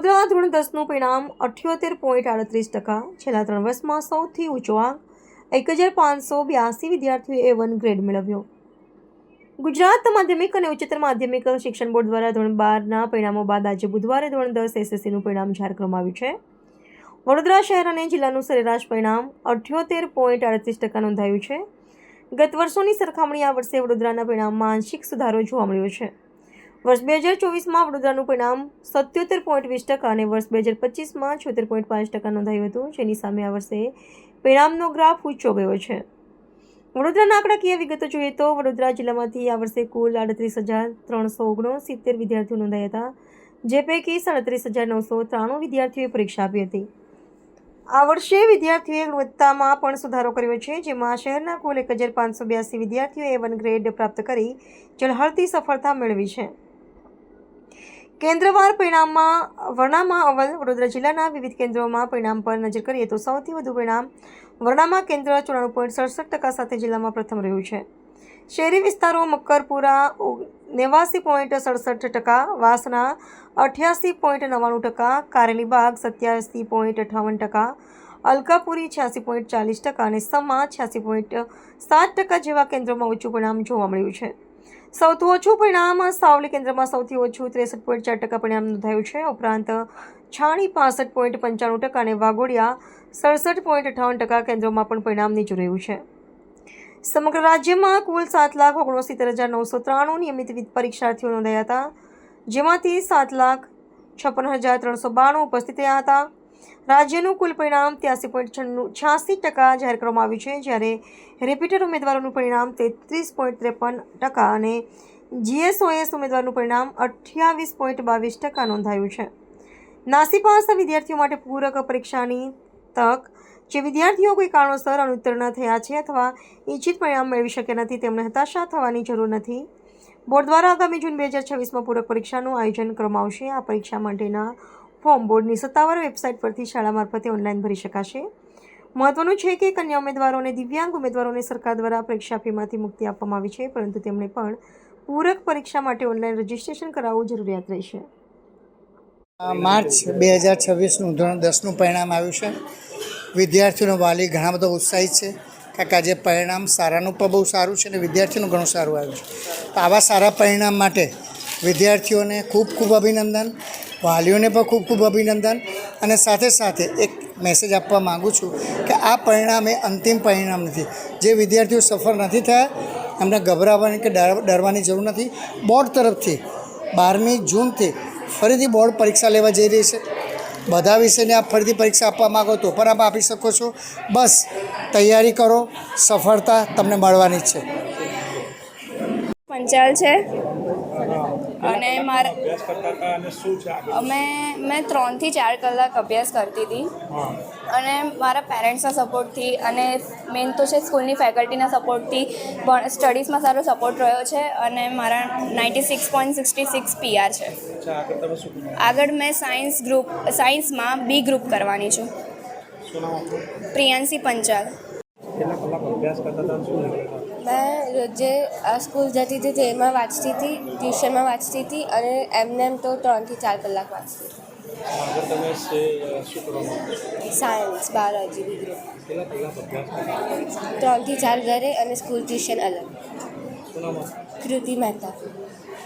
વડોદરા ધોરણ 10નું પરિણામ 78.38%. છેલ્લા 3 વર્ષમાં સૌથી ઊંચો આંક 1582 વિદ્યાર્થીઓએ A1 ગ્રેડ મેળવ્યો. ગુજરાત માધ્યમિક અને ઉચ્ચતર માધ્યમિક શિક્ષણ બોર્ડ દ્વારા ધોરણ 12ના પરિણામો બાદ આજે બુધવારે ધોરણ 10 SSCનું પરિણામ જાહેર કરવામાં આવ્યું છે. વડોદરા શહેર અને જિલ્લાનું સરેરાશ પરિણામ 78.38% નોંધાયું છે. ગત વર્ષોની સરખામણી આ વર્ષે વડોદરાના પરિણામમાં આંશિક સુધારો જોવા મળ્યો છે. વર્ષ 2024માં વડોદરાનું પરિણામ 77.20% અને વર્ષ 2025માં 76.5% નોંધાયું હતું, જેની સામે આ વર્ષે પરિણામનો ગ્રાફ ઊંચો ગયો છે. વડોદરાના આંકડાકીય વિગતો જોઈએ તો વડોદરા જિલ્લામાંથી આ વર્ષે કુલ 38,369 વિદ્યાર્થીઓ નોંધાયા હતા, જે પૈકી 37,993 વિદ્યાર્થીઓએ પરીક્ષા આપી હતી. આ વર્ષે વિદ્યાર્થીઓએ ગુણવત્તામાં પણ સુધારો કર્યો છે, જેમાં શહેરના કુલ 1,582 વિદ્યાર્થીઓએ A1 ગ્રેડ પ્રાપ્ત કરી ઝળહળતી સફળતા મેળવી છે. કેન્દ્રવાર પરિણામમાં વરણામાં અવ્વલ વડોદરા જિલ્લાના વિવિધ કેન્દ્રોમાં પરિણામ પર નજર કરીએ તો સૌથી વધુ પરિણામ વરણામાં કેન્દ્ર 94.67% સાથે જિલ્લામાં પ્રથમ રહ્યું છે. શહેરી વિસ્તારો મક્કરપુરા 89.67%, વાસણા 88.99%, કારેલીબાગ 87.58%, અલકાપુરી 86.40% અને સમા 86.7% જેવા કેન્દ્રોમાં ઊંચું પરિણામ જોવા મળ્યું છે. સૌથી ઓછું પરિણામ સાવલી કેન્દ્રમાં સૌથી ઓછું 63.4% પરિણામ નોંધાયું છે. ઉપરાંત છાણી 65.95% અને વાઘોડિયા 67.58% કેન્દ્રોમાં પણ પરિણામ નીચું રહ્યું છે. સમગ્ર રાજ્યમાં કુલ 7,69,993 નિયમિત પરીક્ષાર્થીઓ નોંધાયા હતા, જેમાંથી 7,56,392 ઉપસ્થિત રહ્યા હતા. રાજ્યનું કુલ પરિણામ 83.86% જાહેર કરવામાં આવ્યું છે, જ્યારે રિપીટર ઉમેદવારોનું પરિણામ 33.53% અને GSOS ઉમેદવારનું પરિણામ 28.22% નોંધાયું છે. નાસીપાસ વિદ્યાર્થીઓ માટે પૂરક પરીક્ષાની તક. જે વિદ્યાર્થીઓ કોઈ કારણોસર અનુત્તીર્ણ થયા છે અથવા ઇચ્છિત પરિણામ મેળવી શક્યા નથી, તેમણે હતાશા થવાની જરૂર નથી. બોર્ડ દ્વારા આગામી જૂન 2026માં પૂરક પરીક્ષાનું આયોજન કરવામાં આવશે. આ પરીક્ષા માટેના ફોર્મ બોર્ડની સત્તાવાર વેબસાઇટ પરથી શાળા મારફતે ઓનલાઈન ભરી શકાશે. મહત્વનું છે કે કન્યા ઉમેદવારો અને દિવ્યાંગ ઉમેદવારોને સરકાર દ્વારા પરીક્ષા ફીમાંથી મુક્તિ આપવામાં આવી છે, પરંતુ તેમણે પણ પૂરક પરીક્ષા માટે ઓનલાઈન રજિસ્ટ્રેશન કરાવવું જરૂરિયાત રહેશે. માર્ચ 2026નું ધોરણ 10નું પરિણામ આવ્યું છે. વિદ્યાર્થીઓનો વાલી ઘણા બધા ઉત્સાહિત છે, કારણ કે આજે પરિણામ સારાનું પણ બહુ સારું છે અને વિદ્યાર્થીઓનું ઘણું સારું આવ્યું છે. તો આવા સારા પરિણામ માટે વિદ્યાર્થીઓને ખૂબ ખૂબ અભિનંદન, વાલીઓને પણ ખૂબ ખૂબ અભિનંદન. અને સાથે સાથે એક મેસેજ આપવા માગું છું કે આ પરિણામ એ અંતિમ પરિણામ નથી. જે વિદ્યાર્થીઓ સફળ નથી થયા એમને ગભરાવાની કે ડરવાની જરૂર નથી. બોર્ડ તરફથી 12મી જૂનથી ફરીથી બોર્ડ પરીક્ષા લેવા જઈ રહી છે. બધા વિષયની આપ ફરીથી પરીક્ષા આપવા માગો તો પણ આપ આપી શકો છો. બસ તૈયારી કરો, સફળતા તમને મળવાની જ છે. પંચાલ છે અને મેં 3 થી 4 કલાક અભ્યાસ કરતી હતી અને મારા પેરેન્ટ્સના સપોર્ટથી અને મેઇન તો છે સ્કૂલની ફેકલ્ટીના સપોર્ટથી પણ સ્ટડીઝમાં સારો સપોર્ટ રહ્યો છે અને મારા 96.66 PR છે. આગળ મેં સાયન્સમાં B ગ્રુપ કરવાની છું. પ્રિયાંશી પંચાલ. મેં રોજે સ્કૂલ જતી હતી તેમાં વાંચતી હતી, ટ્યુશનમાં વાંચતી હતી અને એમને તો 3 થી 4 કલાક વાંચતી હતી. Science, biology, B group. 3 થી 4 ઘરે અને સ્કૂલ ટ્યુશન અલગ. કૃતિ મહેતા.